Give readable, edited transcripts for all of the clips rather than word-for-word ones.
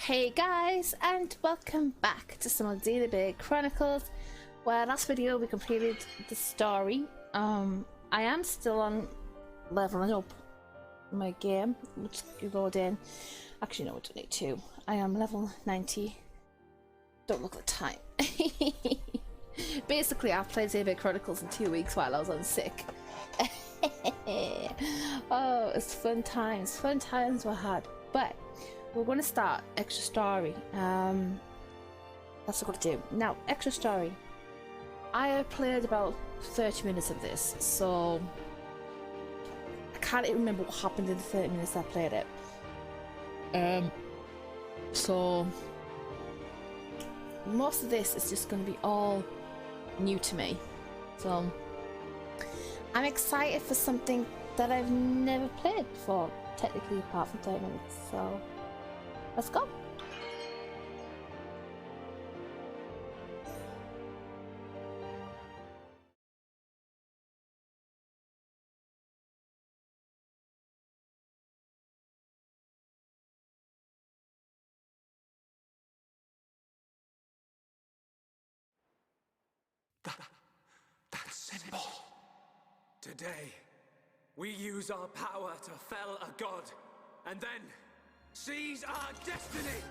Hey guys, and welcome back to some of Xenoblade Chronicles, where last video we completed the story. I am still on leveling up my game, which you load in. Actually, no, I don't need to. I am level 90. Don't look at the time. Basically, I've played Xenoblade Chronicles in 2 weeks while I was on sick. Oh, it's fun times we had. But we're going to start extra story. That's what we're going to do. Now, extra story. I played about 30 minutes of this, so I can't even remember what happened in the 30 minutes I played it. So most of this is just going to be all new to me. So I'm excited for something that I've never played before, technically, apart from 30 minutes. So let's go. That symbol. Today, we use our power to fell a god, and then seize our destiny!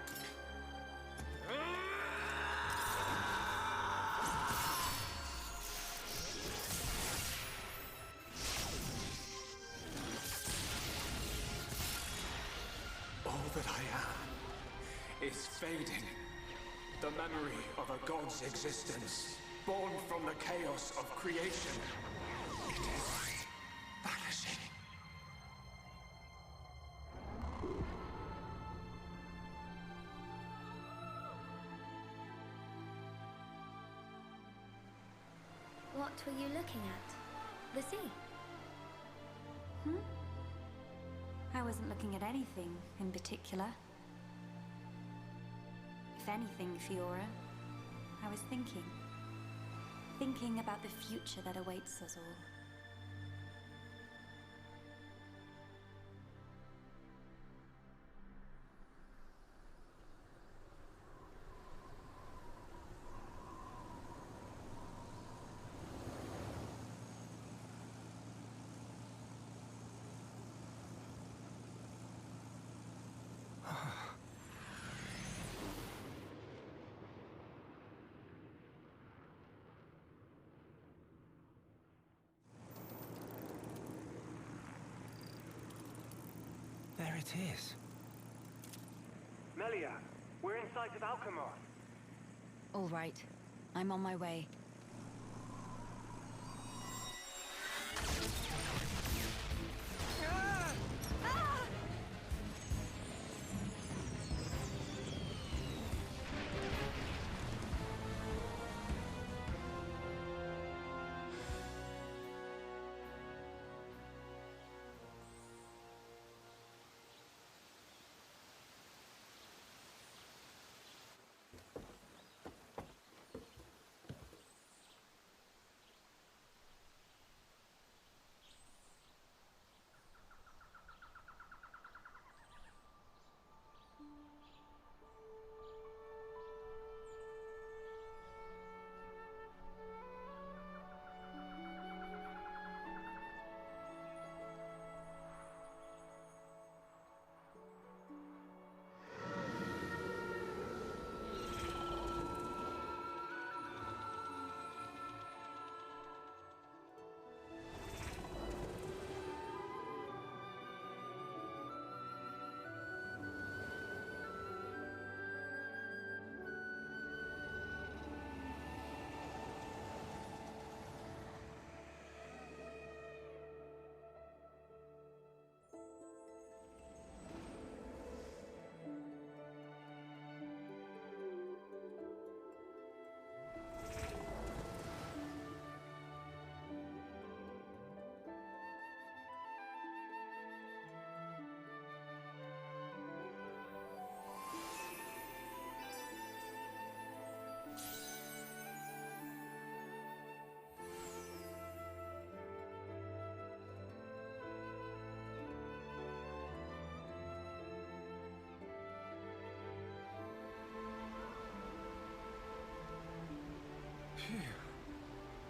All that I am is fading. The memory of a god's existence, born from the chaos of creation. It is vanishing. What were you looking at? The sea? I wasn't looking at anything in particular. If anything, Fiora, I was thinking about the future that awaits us all. There it is. Melia, we're in sight of Alchemar. All right, I'm on my way.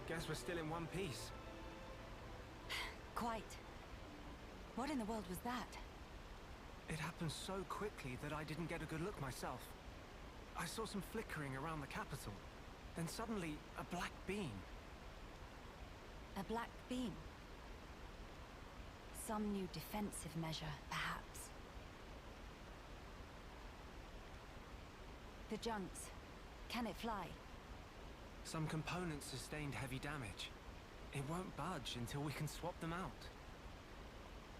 Guess we're still in one piece. Quite. What in the world was that? It happened so quickly that I didn't get a good look myself. I saw some flickering around the capital. Then suddenly, a black beam. A black beam? Some new defensive measure, perhaps. The junks. Can it fly? Some components sustained heavy damage. It won't budge until we can swap them out.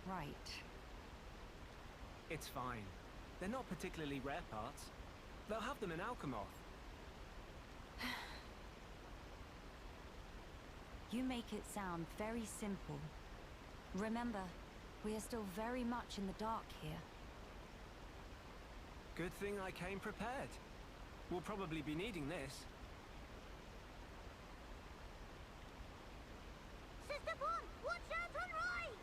Right. It's fine. They're not particularly rare parts. They'll have them in Alchemoth. You make it sound very simple. Remember, we are still very much in the dark here. Good thing I came prepared. We'll probably be needing this. Sister Bon, watch out on right!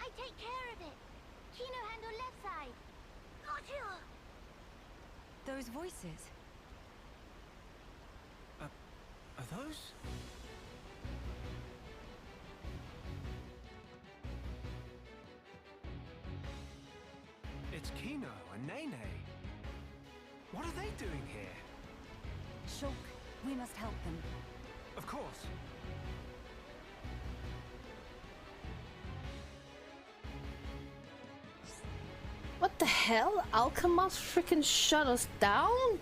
I take care of it. Kino handle left side. Gotcha! Those voices. Are those? It's Kino and Nene. What are they doing here? Shulk, we must help them. Of course. What the hell? Alchemoth freaking shut us down?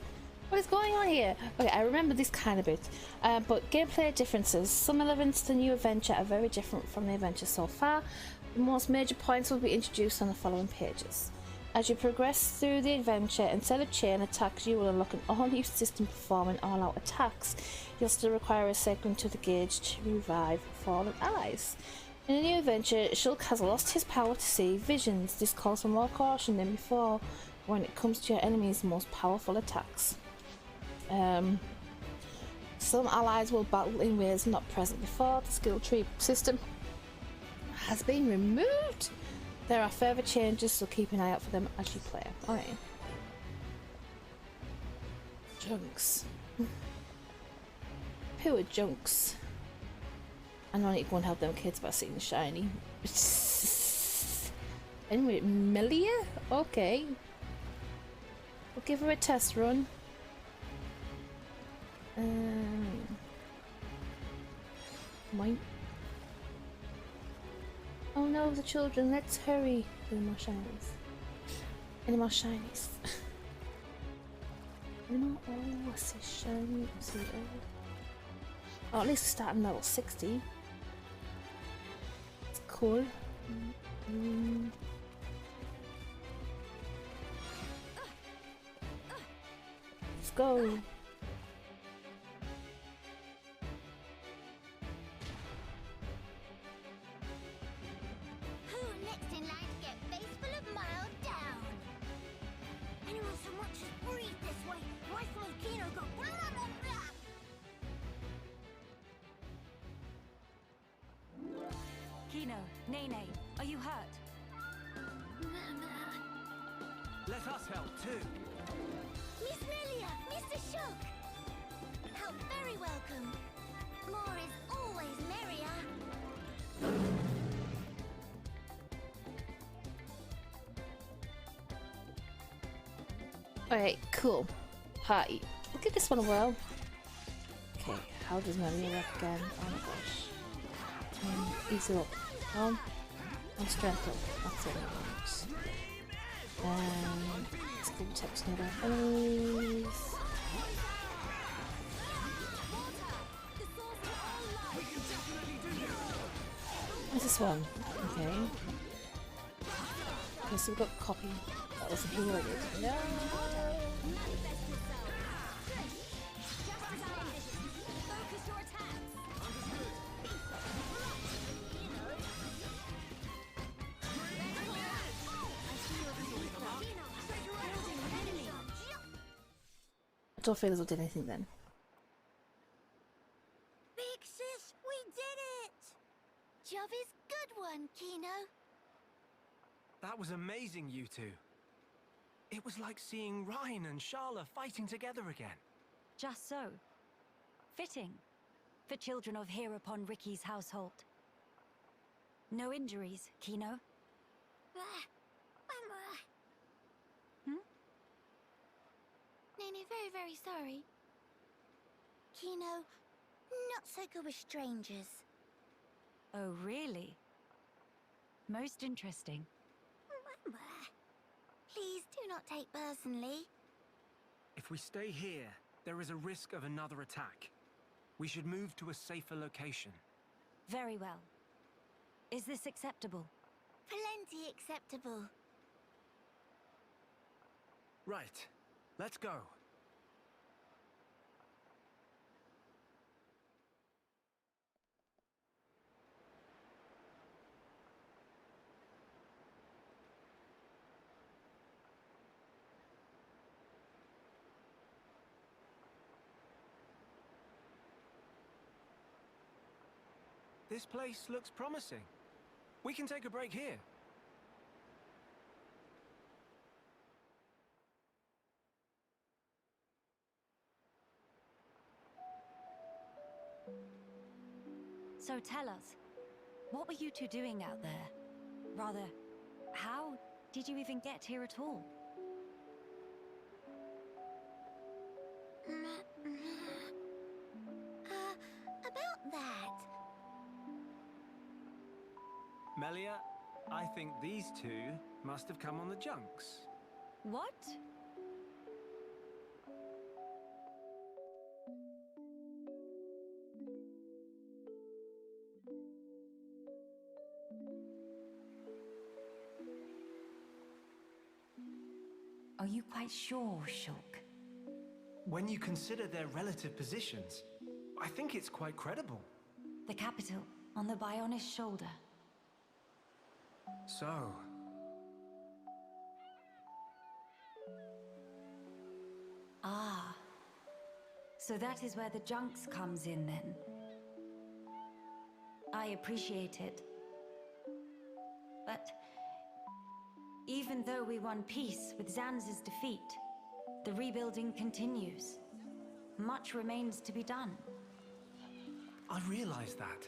What is going on here? Okay, I remember this kind of bit, but gameplay differences. Some elements to the new adventure are very different from the adventure so far. The most major points will be introduced on the following pages. As you progress through the adventure, instead of chain attacks, you will unlock an all-new system performing all-out attacks. You'll still require a segment to the gauge to revive fallen allies. In the new adventure, Shulk has lost his power to see visions. This calls for more caution than before when it comes to your enemy's most powerful attacks. Some allies will battle in ways not present before. The skill tree system has been removed. There are further changes, so keep an eye out for them as you play. Alright. Junks. Who are junks? I know I need to go and help them kids by seeing the shiny. Anyway, Melia? Okay. We'll give her a test run. Mine. Oh no, the children, let's hurry. Any more shinies? Any more shinies? Any more? Oh, I see shiny. I see oh, at least we're starting level 60. It's cool. Let's go. Kino, Nene, are you hurt? Let us help too. Miss Melia, Mr. Shulk! Help very welcome. More is always merrier. Alright, cool. Party. We'll give this one a whirl. Okay, how does my knee work again? Oh my gosh. Easy up. And strength up. That's what it wants. Let's give tips near enemies. What's this one? Okay. Okay, so we've got copy. That was a healer. No! I don't feel as though I did anything then. Big sis, we did it! Job is good one, Kino. That was amazing, you two. It was like seeing Ryan and Sharla fighting together again. Just so. Fitting for children of here upon Ricky's household. No injuries, Kino? Nene, very, very sorry. Kino, not so good with strangers. Oh, really? Most interesting. Please do not take personally. If we stay here, there is a risk of another attack. We should move to a safer location. Very well. Is this acceptable? Plenty acceptable. Right. Let's go. This place looks promising. We can take a break here. So tell us, what were you two doing out there? Rather, how did you even get here at all? About that. Melia, I think these two must have come on the junks. What? Are you quite sure, Shulk? When you consider their relative positions, I think it's quite credible. The capital, on the Bionist shoulder. So, Ah. So that is where the junks comes in, then. I appreciate it. But even though we won peace with Zanz's defeat, the rebuilding continues. Much remains to be done. I realize that.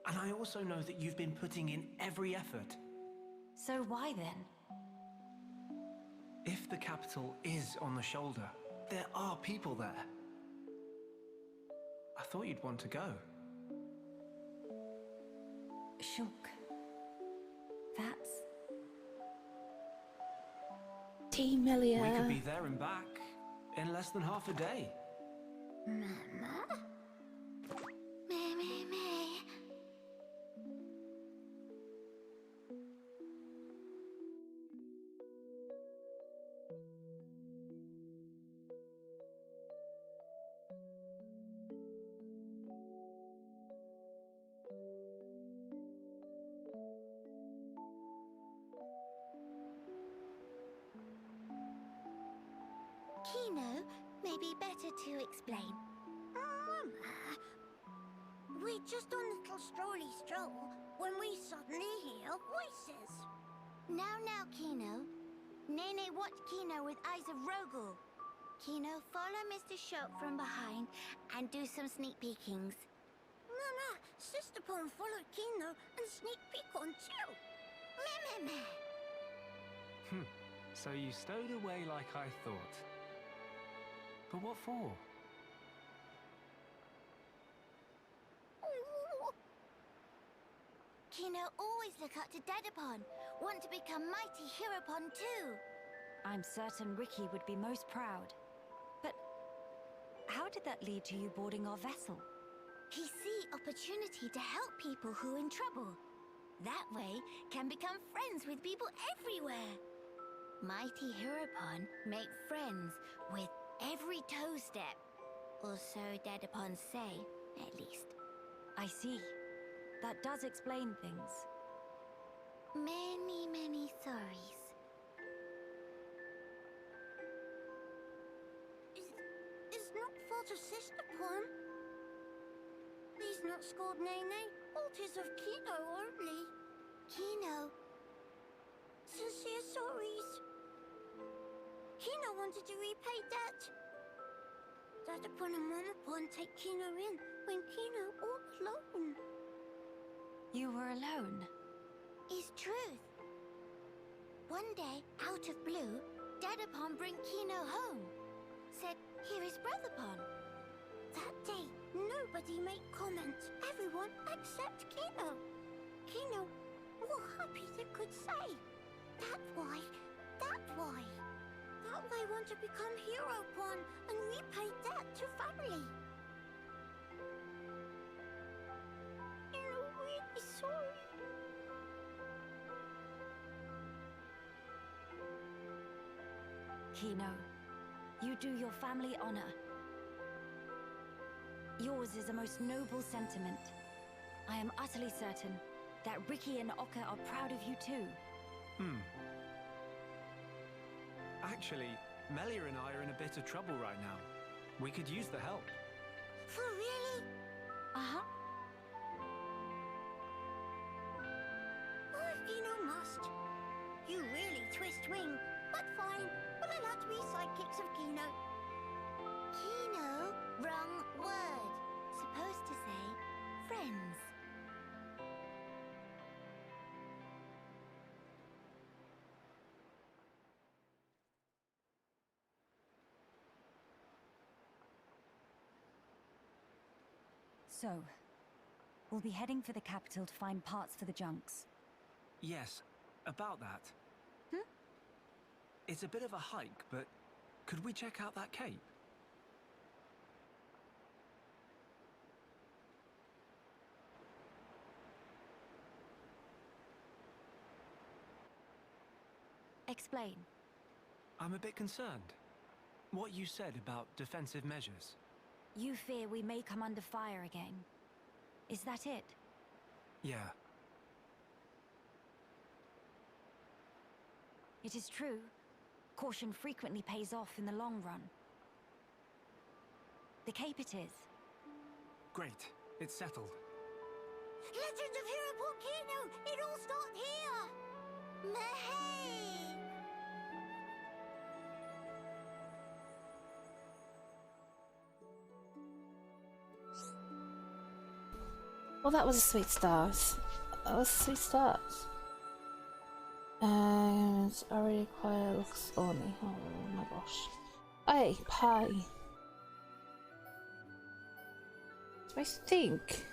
And I also know that you've been putting in every effort. So why then? If the capital is on the shoulder, there are people there. I thought you'd want to go. Shulk. That's... Team Melia. We could be there and back in less than half a day. Mama? Me. Kino, may be better to explain. Mama, we're just on a little strolly stroll when we suddenly hear voices. Now, Kino. Nene watched Kino with eyes of Rogel. Kino, follow Mr. Shulk from behind and do some sneak peekings. Mama, Sister Pon followed Kino and sneak peek on too. Meh. So you stowed away like I thought. But what for? Kino always look up to Dedapon. Want to become mighty Heropon too. I'm certain Ricky would be most proud. But how did that lead to you boarding our vessel? He see opportunity to help people who in trouble. That way can become friends with people everywhere. Mighty Heropon make friends with every toe step. Or so Dedapon say, at least. I see. That does explain things. Many sorries. Is not fault of Sister Pon. He's not scored Nene. Fault is of Kino only. Kino. Sincere sorries. Kino wanted to repay debt. Dadapon and Mamapon take Kino in when Kino all alone. You were alone? Is truth. One day, out of blue, Dadapon bring Kino home. Said, here is Brotherpon. That day, nobody made comments. Everyone except Kino. Kino, more happy they could say. That why. That they want to become Hero-pon and repay debt to family. You're really sorry. Kino, you do your family honor. Yours is a most noble sentiment. I am utterly certain that Ricky and Oka are proud of you too. Actually, Melia and I are in a bit of trouble right now. We could use the help. For really? Uh-huh. Oh, Kino must. You really twist wing, but fine. We'll allow to be sidekicks of Kino. Kino? Wrong word. Supposed to say friends. So, we'll be heading for the capital to find parts for the junks. Yes, about that. It's a bit of a hike, but could we check out that cape? Explain. I'm a bit concerned. What you said about defensive measures. You fear we may come under fire again. Is that it? Yeah. It is true. Caution frequently pays off in the long run. The cape it is. Great. It's settled. Legend of Hero-pon Kino! It all starts here! Mahey! Well, that was a sweet start. That was a sweet start. And already quiet looks only. Oh my gosh. Hey, pie. So I think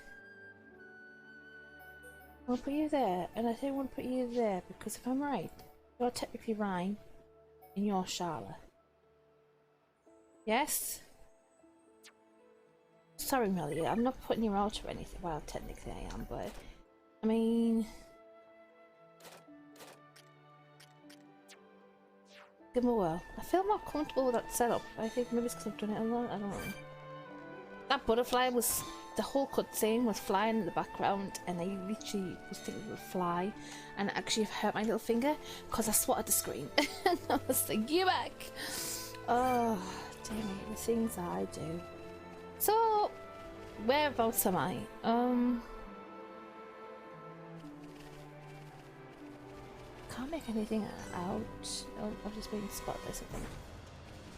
I'll put you there, and I don't want to put you there because if I'm right, you're technically Ryan and you're Charlotte. Yes? Sorry, Melia, I'm not putting you out or anything. Well, technically I am, but I mean, give them a whirl. I feel more comfortable with that setup. I think maybe it's because I've done it a lot. I don't know. That butterfly was, the whole cutscene was flying in the background, and I literally was thinking it would fly, and it actually hurt my little finger because I swatted the screen. And I was like, "You back!" Oh, damn it, the things I do. So, whereabouts am I? Can't make anything out. Oh, I've just been spotted by something.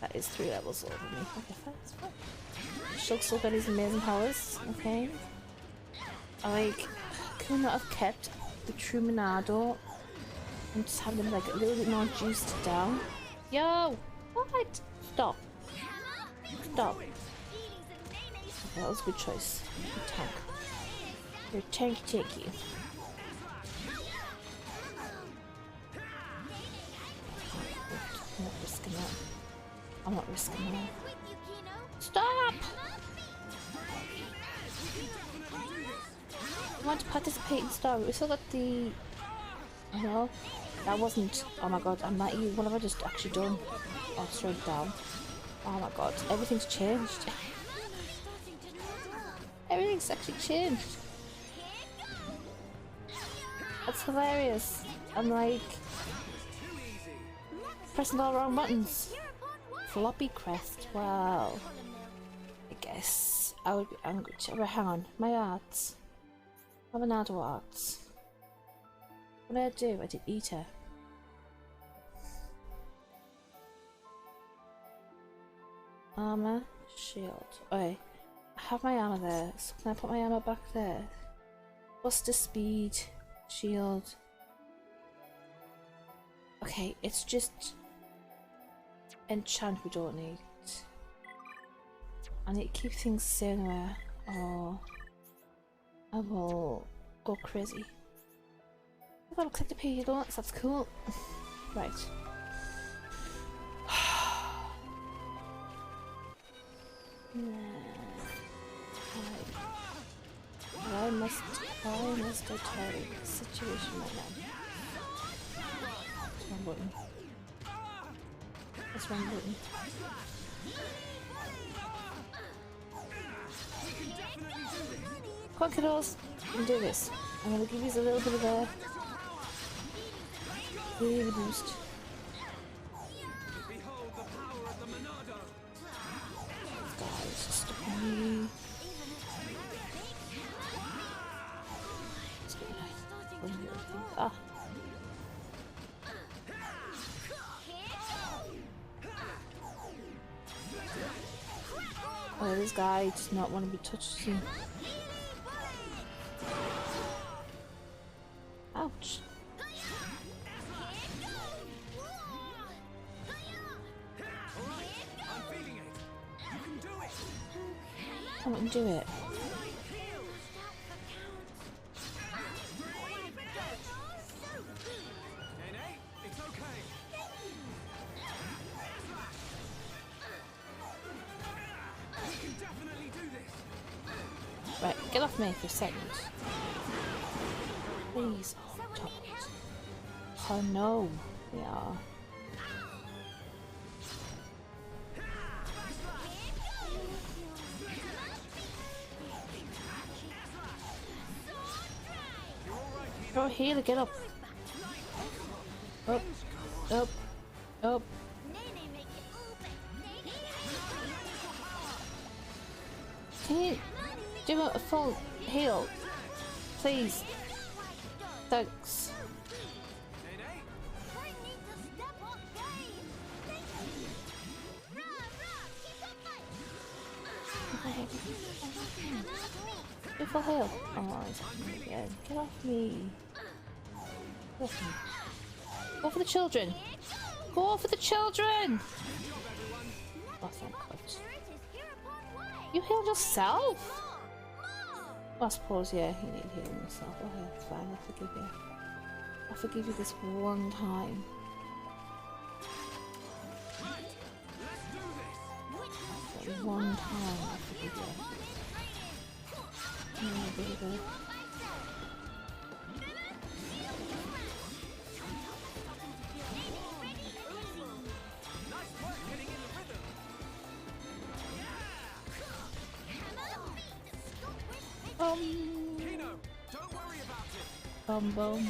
That is 3 levels over me. Okay, fine, that's fine. Shulk still got his amazing powers. Okay. Can we not have kept the true Monado and just have them like a little bit more juiced down? Yo! What? Stop. Stop. Okay, that was a good choice. Good tank. You're tanky. I'm not risking that. I'm not risking that. Stop! I want to participate in the story. We still got the... No, that wasn't... Oh my god, I'm not you. What have I just actually done? Oh, straight down. Oh my god, everything's changed. Everything's actually changed. That's hilarious. I'm like... pressing all the wrong buttons. Floppy crest. Well, I guess I would be angry too. But hang on, my arts. Avanado arts. What did I do? I did eat her. Armor, shield. Okay, I have my armor there, so can I put my armor back there? Buster speed, shield. Okay, it's just enchant we don't need. I need to keep things the same way, or I will go crazy. I've got to click the page notes, that's cool. Right. Why must I tell you the situation right now? Wrong button. That's wrong button. Come on, kiddos, you can do this. I'm gonna give you a little bit of a really boost. Guys, just me. Ah. Oh, this guy does not want to be touched soon. Ouch. Come on, do it. Right, get off me for a second. Please. Oh, top it. Oh no. They are. Oh, here, get up. Up. Up. Up. Can you do a full heal? Please. Thanks. Do full heal. Oh, he's on me again. Get off me. Get off me. Go for the children. Go for the children. Oh, thank God. You healed yourself? Well, I suppose, yeah, you need healing yourself. Okay, it's fine, I'll forgive you. I'll forgive you this one time. That one time, I'll forgive you. Oh, baby. Boom.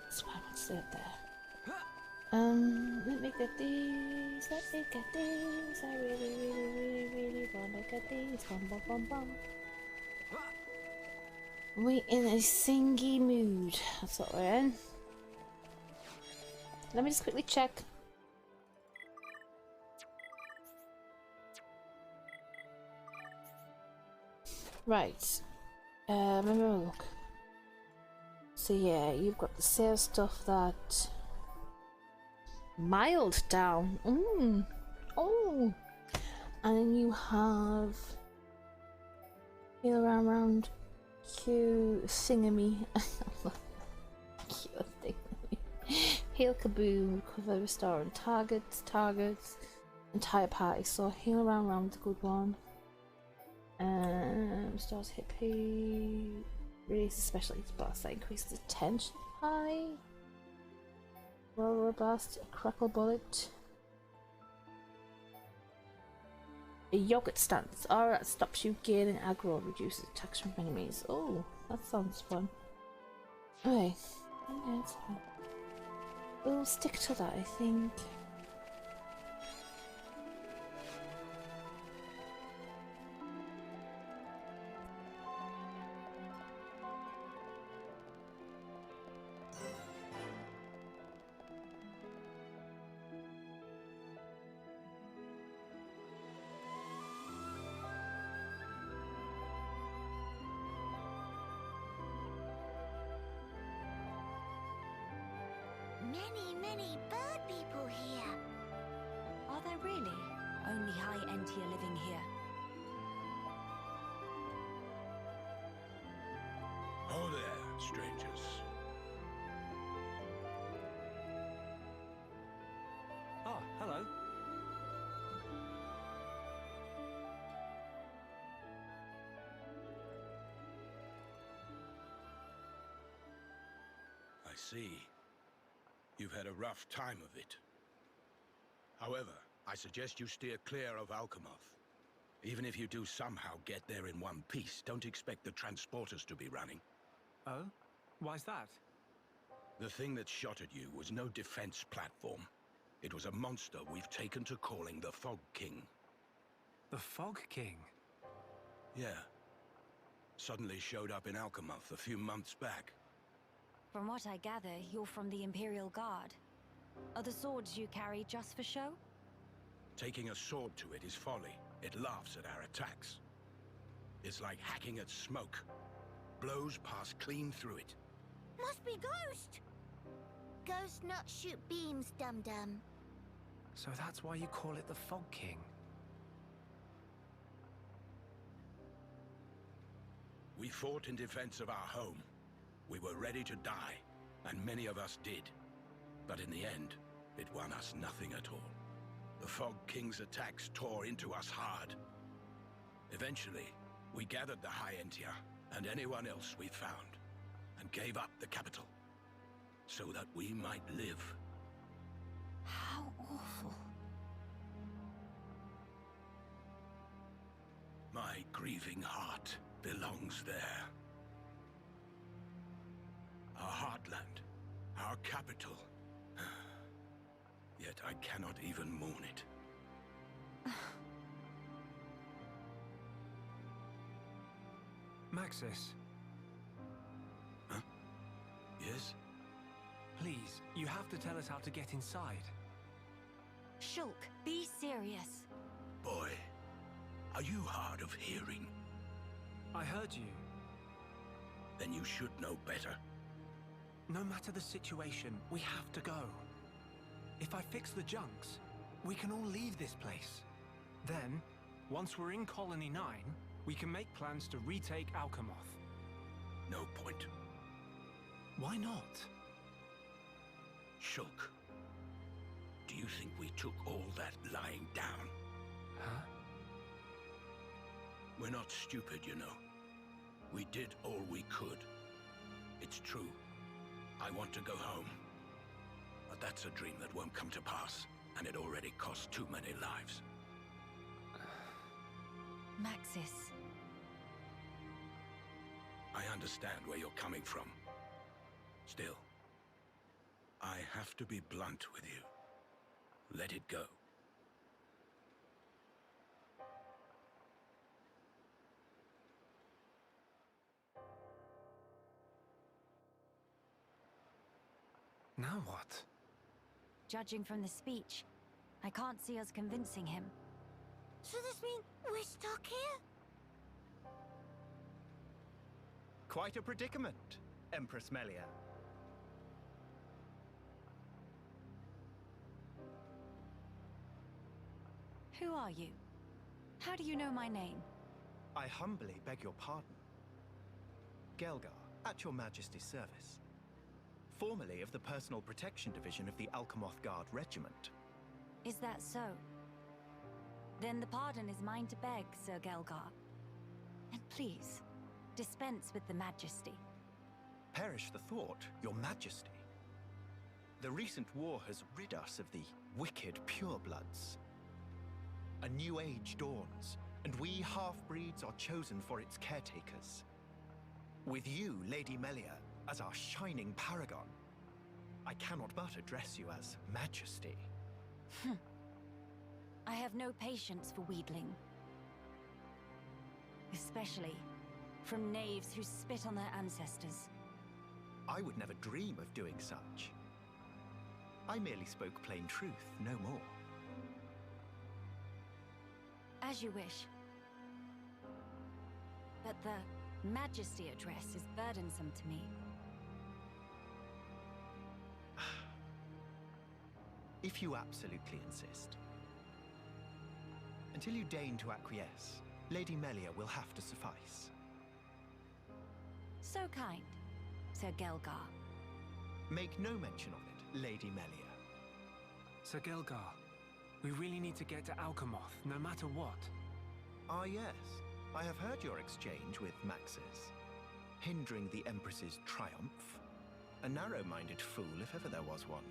That's why I want to stay up there. Let me get these. Let me get these. I really wanna get these. Bum bum bum bum. We in a singy mood. That's what we're in. Let me just quickly check. Right. Let me have a look. So yeah, you've got the save stuff that mild down. Oh, and then you have heal around Q thingamy. Q thingamy. Heal kaboom, recover, restore on targets, entire party. So heal around the good one. Restores HP. Release especially blast that increases attention high. Roll robust, a crackle bullet. A yogurt stance. Aura that stops you gaining aggro, reduces attacks from enemies. Oh, that sounds fun. Okay. Yeah, it's fine. We'll stick to that, I think. Many bird people here. Are there really? Only high Entia living here. Oh there, strangers. Oh, hello. I see. You've had a rough time of it. However, I suggest you steer clear of Alchemoth. Even if you do somehow get there in one piece, don't expect the transporters to be running. Oh? Why's that? The thing that shot at you was no defense platform. It was a monster we've taken to calling the Fog King. The Fog King? Yeah. Suddenly showed up in Alchemoth a few months back. From what I gather, you're from the Imperial Guard. Are the swords you carry just for show? Taking a sword to it is folly. It laughs at our attacks. It's like hacking at smoke. Blows pass clean through it. Must be Ghost. Ghost not shoot beams, dum-dum. So that's why you call it the Fog King? We fought in defense of our home. We were ready to die, and many of us did. But in the end, it won us nothing at all. The Fog King's attacks tore into us hard. Eventually, we gathered the High Entia and anyone else we found, and gave up the capital, so that we might live. How awful. My grieving heart belongs there. Our heartland, our capital. Yet I cannot even mourn it. Maxis, Huh? Yes? please, you have to tell us how to get inside. Shulk, be serious. Boy, are you hard of hearing? I heard you. Then you should know better. No matter the situation, we have to go. If I fix the junks, we can all leave this place. Then, once we're in Colony 9, we can make plans to retake Alchemoth. No point. Why not? Shulk, do you think we took all that lying down? Huh? We're not stupid, you know. We did all we could. It's true. I want to go home. But that's a dream that won't come to pass, and it already cost too many lives. Maxis. I understand where you're coming from. Still, I have to be blunt with you. Let it go. Now what? Judging from the speech, I can't see us convincing him. So this means we're stuck here? Quite a predicament, Empress Melia. Who are you? How do you know my name? I humbly beg your pardon. Gelgar, at your Majesty's service. Formerly of the Personal Protection Division of the Alchemoth Guard Regiment. Is that so? Then the pardon is mine to beg, Sir Gelgar. And please, dispense with the Majesty. Perish the thought, your Majesty. The recent war has rid us of the wicked purebloods. A new age dawns, and we half-breeds are chosen for its caretakers. With you, Lady Melia, as our shining paragon, I cannot but address you as Majesty. I have no patience for wheedling. Especially from knaves who spit on their ancestors. I would never dream of doing such. I merely spoke plain truth, no more. As you wish. But the Majesty address is burdensome to me. If you absolutely insist. Until you deign to acquiesce, Lady Melia will have to suffice. So kind, Sir Gelgar. Make no mention of it, Lady Melia. Sir Gelgar, we really need to get to Alcamoth, no matter what. Ah yes, I have heard your exchange with Maxis. Hindering the Empress's triumph. A narrow-minded fool, if ever there was one.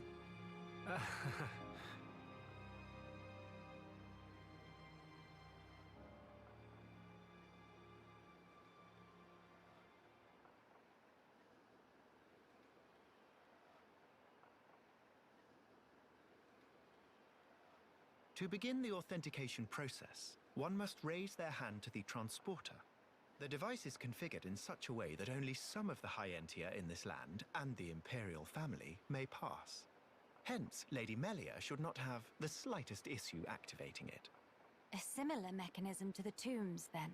To begin the authentication process, one must raise their hand to the transporter. The device is configured in such a way that only some of the high entier in this land and the Imperial family may pass. Hence, Lady Melia should not have the slightest issue activating it. A similar mechanism to the tombs, then?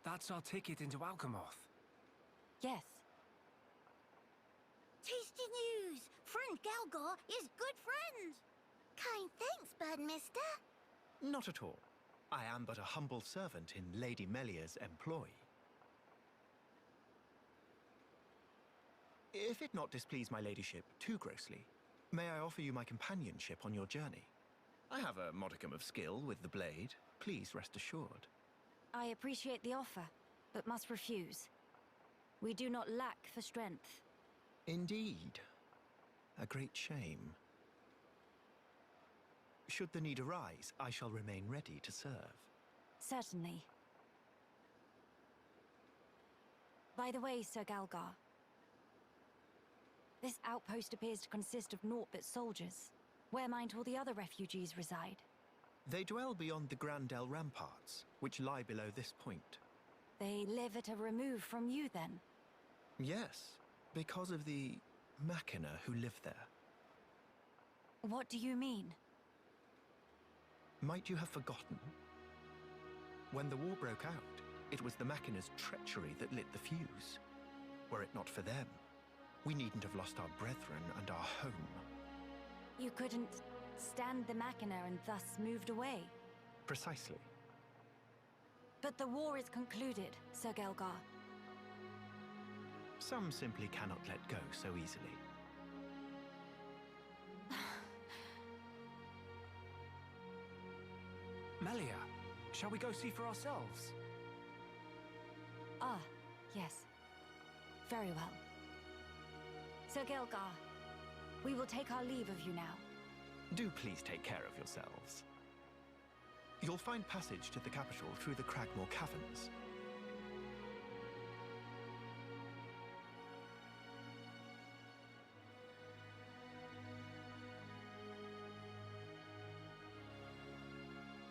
That's our ticket into Alcamoth. Yes. Tasty news! Friend Gelgar is good friend! Kind thanks, Birdmister. Not at all. I am but a humble servant in Lady Melia's employ. If it not displease my ladyship too grossly, may I offer you my companionship on your journey? I have a modicum of skill with the blade. Please rest assured. I appreciate the offer, but must refuse. We do not lack for strength. Indeed. A great shame. Should the need arise, I shall remain ready to serve. Certainly. By the way, Sir Gelgar, this outpost appears to consist of naught but soldiers. Where might all the other refugees reside? They dwell beyond the Grandel ramparts, which lie below this point. They live at a remove from you, then? Yes, because of the Machina who live there. What do you mean? Might you have forgotten? When the war broke out, it was the Machina's treachery that lit the fuse. Were it not for them, we needn't have lost our brethren and our home. You couldn't stand the Machina and thus moved away? Precisely. But the war is concluded, Sir Gelgar. Some simply cannot let go so easily. Melia, shall we go see for ourselves? Ah, yes. Very well. Sir Gelgar, we will take our leave of you now. Do please take care of yourselves. You'll find passage to the capital through the Cragmore Caverns.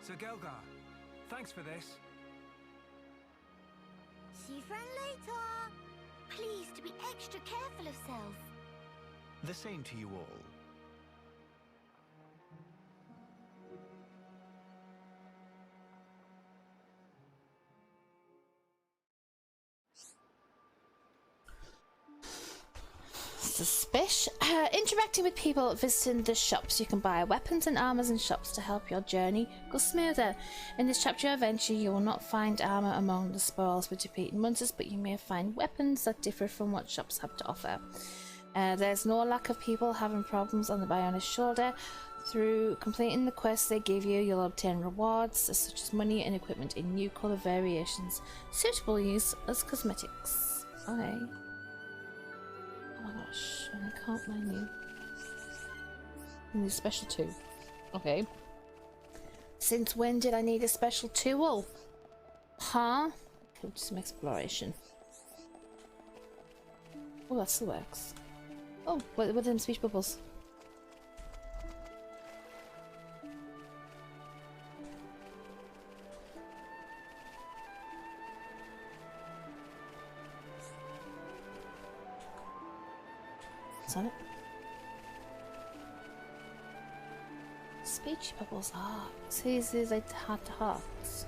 Sir Gelgar, thanks for this. See friend later. Please to be extra careful of self. The same to you all. Suspish. Interacting with people visiting the shops. You can buy weapons and armors in shops to help your journey go smoother. In this chapter adventure, you will not find armor among the spoils for defeating monsters, but you may find weapons that differ from what shops have to offer. There's no lack of people having problems on the Bionis shoulder. Through completing the quests they give you, you'll obtain rewards such as money and equipment in new color variations, suitable use as cosmetics. Okay. Oh my gosh, I can't mind you. I need a special tool. Okay. Since when did I need a special tool? Huh? Okay, do some exploration. Oh, that still works. Oh, what are them speech bubbles? What's on it? Speech bubbles. Ah, so these is like heart-to-hearts.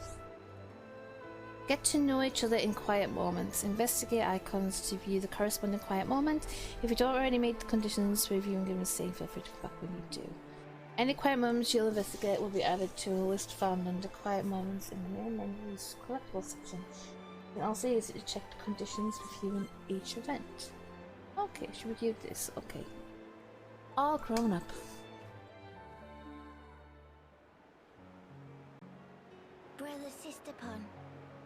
Get to know each other in quiet moments. Investigate icons to view the corresponding quiet moment. If you don't already meet the conditions for reviewing and saying, feel free to come back when you do. Any quiet moments you'll investigate will be added to a list found under quiet moments in the main menu's collectibles section. You can also use it to check the conditions for viewing each event. Okay, should we review this? Okay. All grown up. Brother, sister pun.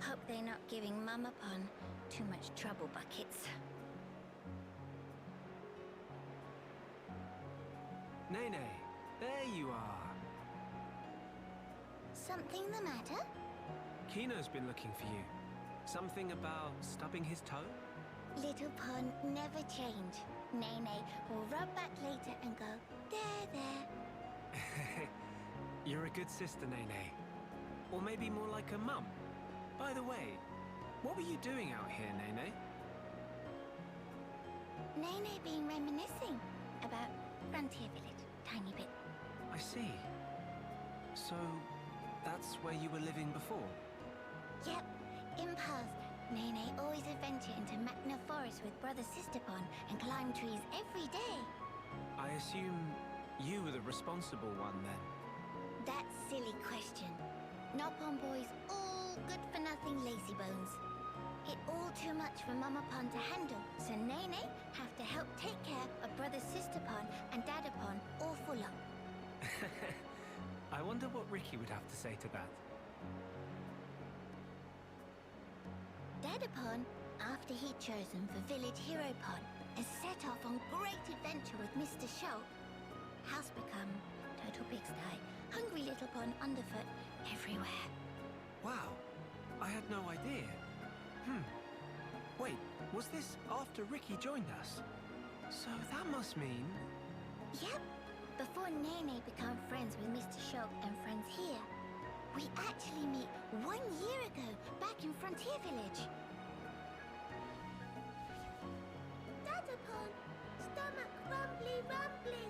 Hope they're not giving Mama Pun too much trouble, buckets. Nene, there you are. Something the matter? Kino's been looking for you. Something about stubbing his toe? Little Pun never change. Nene will rub back later and go, there. You're a good sister, Nene. Or maybe more like a mum. By the way, what were you doing out here, Nene? Nene been reminiscing about Frontier Village, tiny bit. I see. So, that's where you were living before? Yep, in past, Nene always adventure into Magna Forest with Brother Sisterpon and climb trees every day. I assume you were the responsible one then? That silly question. Nopon boys all good for nothing lazy bones. It all too much for Mama Pon to handle, so Nene have to help take care of Brother Sisterpon and Dadapon all full up. I wonder what Ricky would have to say to that. Dadapon, after he'd chosen for Village Hero Pon, and set off on great adventure with Mr. Shulk. House become total pigsty, hungry little pon underfoot everywhere. Wow, I had no idea. Wait, was this after Ricky joined us? So that must mean... Yep, before Nene became friends with Mr. Shulk and friends here, we actually meet 1 year ago back in Frontier Village. Dadapon, stomach rumbly rumbly.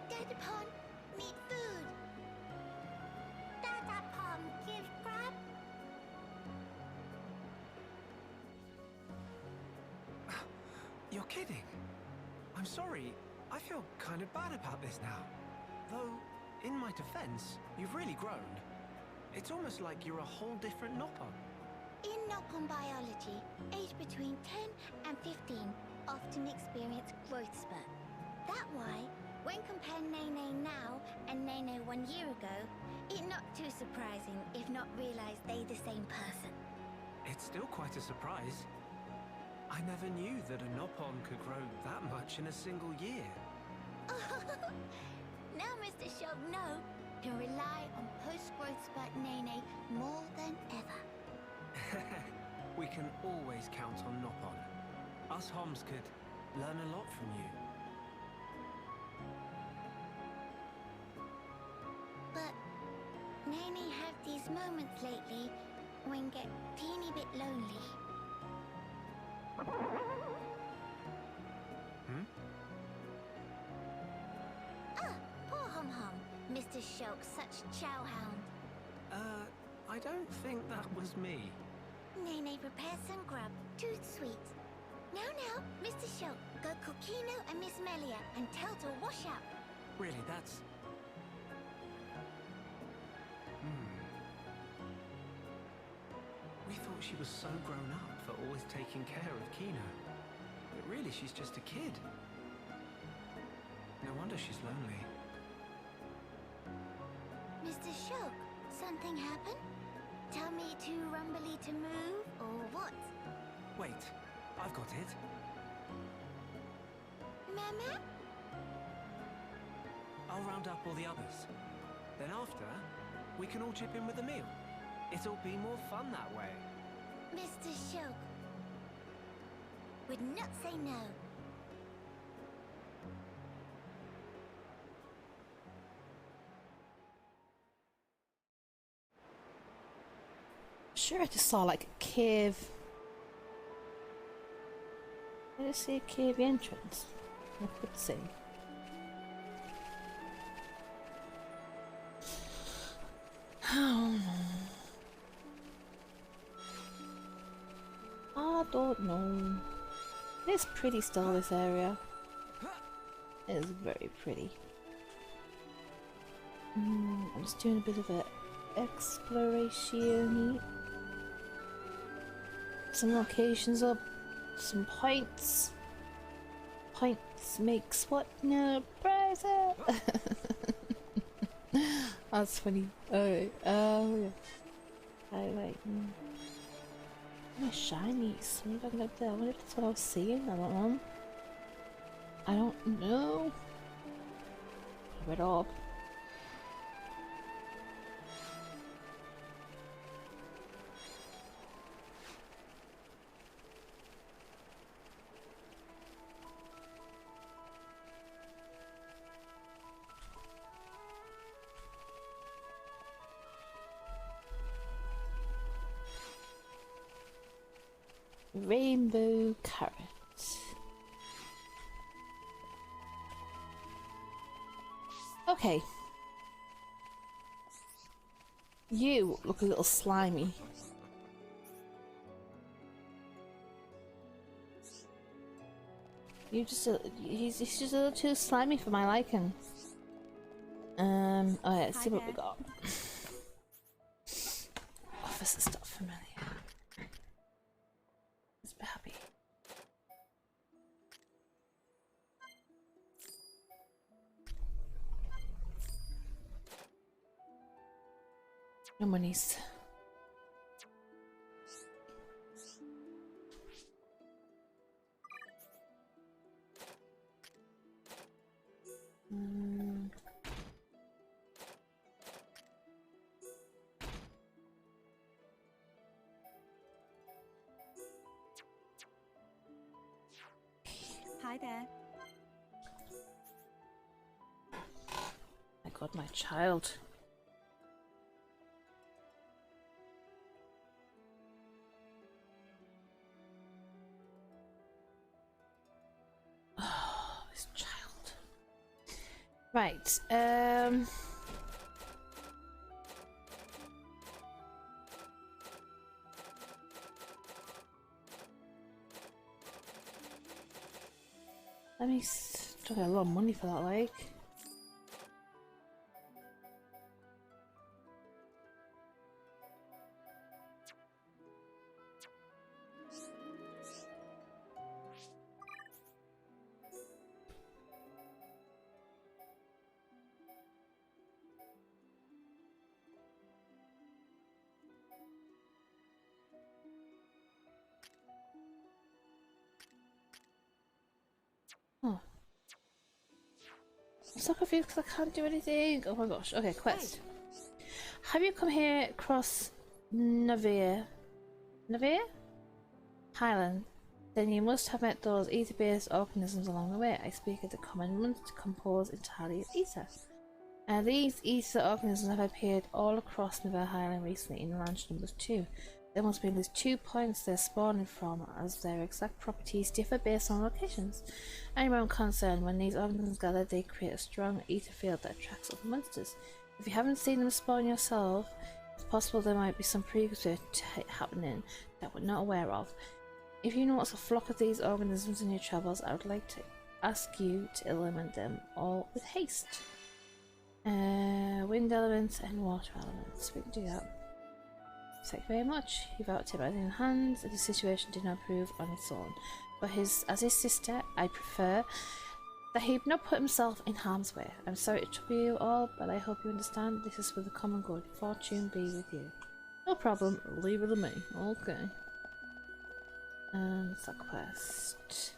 Dadapon, need food. Dadapon, give grub. You're kidding? I'm sorry, I feel kind of bad about this now. Though, in my defense, you've really grown. It's almost like you're a whole different Nopon. In Nopon biology, aged between 10 and 15 often experience growth spurt. That why, when compare Nene now and Nene 1 year ago, it not too surprising if not realize they the same person. It's still quite a surprise. I never knew that a Nopon could grow that much in a single year. Now Mr. Shulk know can rely on post-growth spurt Nene more than ever. We can always count on Nopon. Us Homs could learn a lot from you. But Nene have these moments lately when get teeny bit lonely. Poor Hum-Hum. Mr. Shulk, such chowhound. I don't think that was me. Nene prepare some grub, too sweet. Now, Mr. Shulk, go cook Kino and Miss Melia and tell to wash up. Really, that's... We thought she was so grown up for always taking care of Kino. But really, she's just a kid. No wonder she's lonely. Mr. Shulk, something happened? Tell me too rumbly to move, or what? Wait, I've got it. Mama? I'll round up all the others. Then after, we can all chip in with a meal. It'll be more fun that way. Mr. Shulk would not say no. Sure, I just saw like a cave. I just see a cave entrance. I could see. I don't know. It's pretty still, this area. It is very pretty. I'm just doing a bit of an exploration. Some locations up, some points. Points makes what? No browser. That's funny. Alright, yeah. Highlighting. Oh, my shinies. What have I got there? I wonder if that's what I was seeing. I don't know. I don't know. Red orb. Rainbow carrot. Okay. You look a little slimy. He's just a little too slimy for my liking. Oh yeah, let's see what we got. Officer stuff familiar. Let's be happy. No monies. Hi there. My god, my child. Oh, this child. Right, let me still get a lot of money for that, like. Oh. I'm so confused because I can't do anything. Oh my gosh. Okay, quest. Have you come here across Navir Highland? Then you must have met those ether-based organisms along the way. I speak of the common ones composed entirely of ether. These ether organisms have appeared all across Navir Highland recently in Ranch Numbers 2. There must be at least 2 points they're spawning from, as their exact properties differ based on locations. Anywhere I'm concerned, when these organisms gather, they create a strong ether field that attracts other monsters. If you haven't seen them spawn yourself, it's possible there might be some precursor happening that we're not aware of. If you notice a flock of these organisms in your travels, I would like to ask you to eliminate them all with haste. Wind elements and water elements. We can do that. Thank you very much. You've outtipped in hands, and the situation did not improve on its own. But as his sister, I prefer that he not put himself in harm's way. I'm sorry to trouble you all, but I hope you understand this is for the common good. Fortune be with you. No problem. Leave it to me. Okay. It's a quest.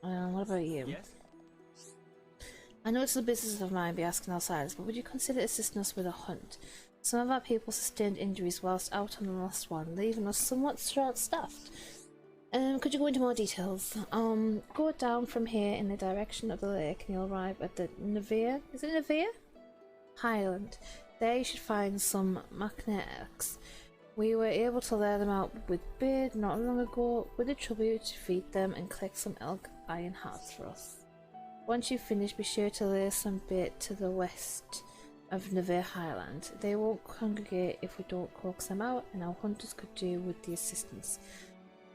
What about you? Yes? I know it's a business of mine be asking outsiders, but would you consider assisting us with a hunt? Some of our people sustained injuries whilst out on the last one, leaving us somewhat short-staffed. Could you go into more details? Go down from here in the direction of the lake and you'll arrive at the Nevere. Is it Nevere? Highland. There you should find some magnetics. We were able to lure them out with bait not long ago. Would it trouble you to feed them and collect some elk iron hearts for us? Once you've finished, be sure to lay some bait to the west of Nevere Highland. They won't congregate if we don't coax them out, and our hunters could do with the assistance.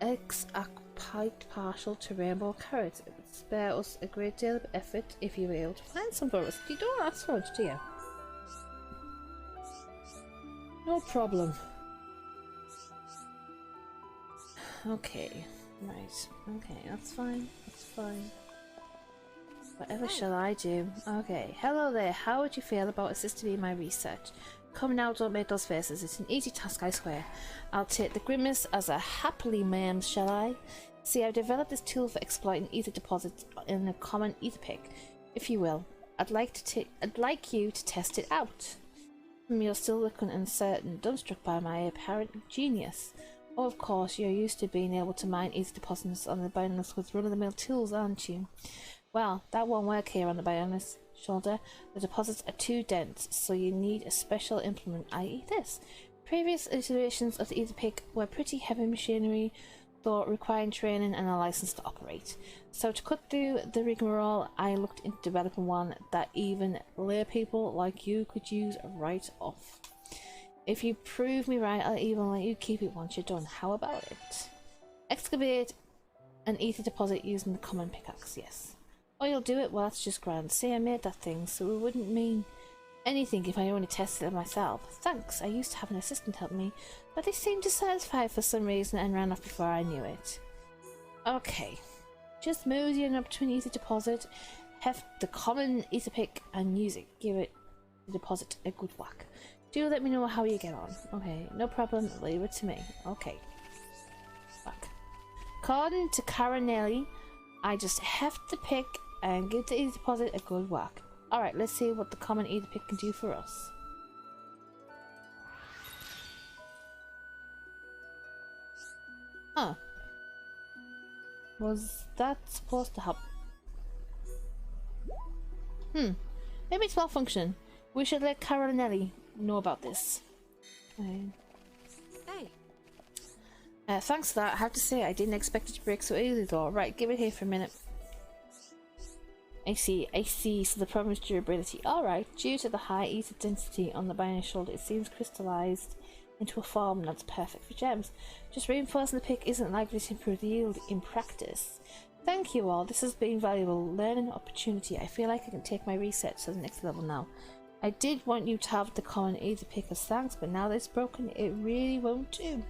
Eggs are quite partial to rainbow carrots. It would spare us a great deal of effort if you were able to find some for us. You don't ask for much, do you? No problem. Okay, right. Okay, that's fine. That's fine. Whatever shall I do? Okay, hello there. How would you feel about assisting me in my research? Come now, don't make those faces. It's an easy task, I swear. I'll take the grimace as a happily ma'am, shall I? See, I've developed this tool for exploiting ether deposits in a common ether pick, if you will. I'd like you to test it out. You're still looking uncertain, dumbstruck by my apparent genius. Oh, of course, you're used to being able to mine ether deposits on the Bionis with run-of-the-mill tools, aren't you? Well, that won't work here on the Bionis shoulder. The deposits are too dense, so you need a special implement, i.e. this. Previous iterations of the ether pick were pretty heavy machinery, though requiring training and a license to operate. So to cut through the rigmarole, I looked into developing one that even lay people like you could use right off. If you prove me right, I'll even let you keep it once you're done. How about it? Excavate an ether deposit using the common pickaxe, yes. Oh, you'll do it? Well, that's just grand. See, I made that thing, so it wouldn't mean anything if I only tested it myself. Thanks, I used to have an assistant help me, but they seemed dissatisfied for some reason and ran off before I knew it. Okay. Just moseying up to an ether deposit, heft the common ether pick and use it. Give it the deposit a good whack. Do let me know how you get on. Okay, no problem, leave it to me. Okay. Back. According to Caranelli, I just heft the pick and give the ether deposit a good whack. Alright, let's see what the common ether pick can do for us. Huh. Was that supposed to help? Maybe it's malfunction. We should let Caranelli know about this. Hey. Thanks for that. I have to say, I didn't expect it to break so easily though. Right, give it here for a minute. I see. So the problem is durability. Alright, due to the high ether density on the binary shoulder, it seems crystallized into a form that's perfect for gems. Just reinforcing the pick isn't likely to improve the yield in practice. Thank you all. This has been valuable learning opportunity. I feel like I can take my research to the next level now. I did want you to have the common ether pick as thanks, but now that it's broken, it really won't do.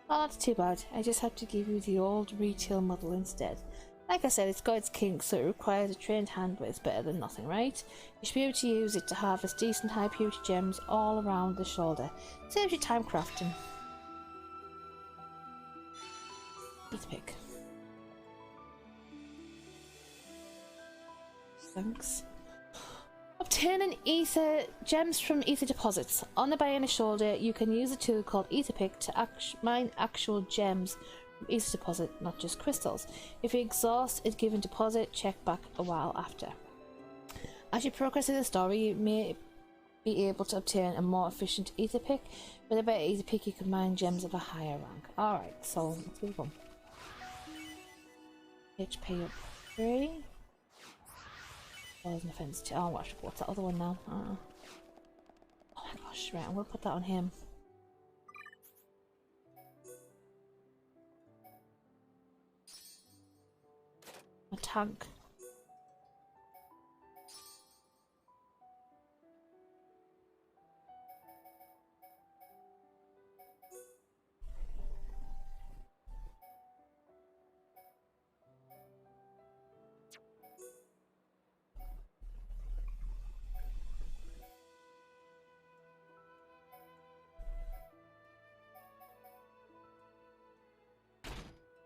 Oh, that's too bad. I just have to give you the old retail model instead. Like I said, it's got its kinks, so it requires a trained hand, but it's better than nothing, right? You should be able to use it to harvest decent high purity gems all around the shoulder. Saves you time crafting. Ether pick. Thanks. Obtaining ether gems from ether deposits. On the Bionis shoulder, you can use a tool called ether pick to mine actual gems from ether deposit, not just crystals. If you exhaust a given deposit, check back a while after. As you progress in the story, you may be able to obtain a more efficient ether pick. With a better ether pick, you can mine gems of a higher rank. Alright, so let's move on. HP up 3. There's an offense to. Oh, what's that other one now? Oh my gosh, right, I'm gonna put that on him. A tank.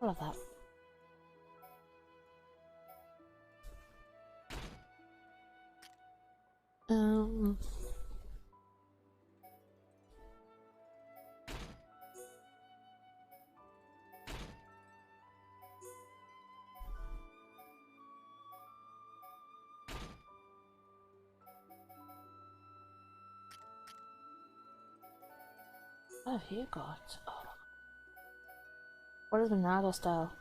I love that. Um. What have you got? Oh. What is Ronaldo style?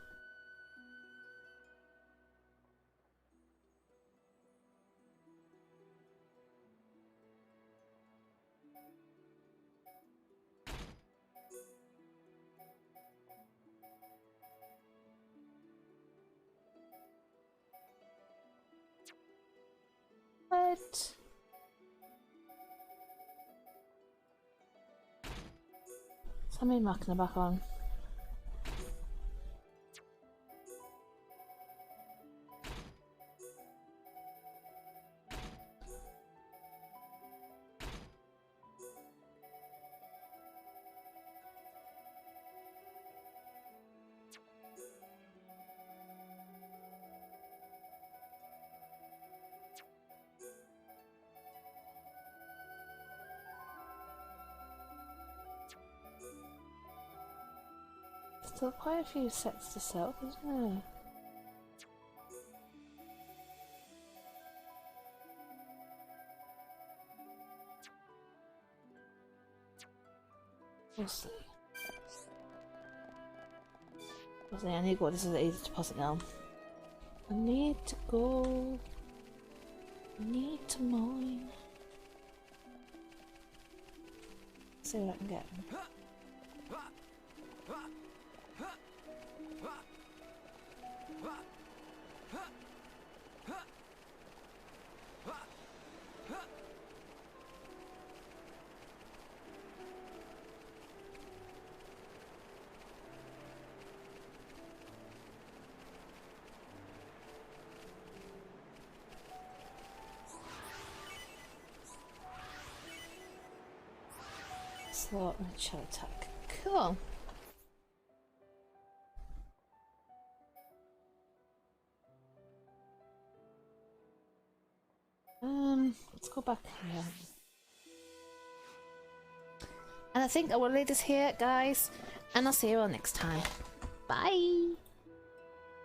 What? Somebody knocking the back on. Still quite a few sets to sell, isn't there? We'll see. I need to go. This is an easy deposit now. I need to go. I need to mine. See what I can get. Slot and chill attack. Cool. Let's go back here. And I think I will leave this here, guys, and I'll see you all next time. Bye!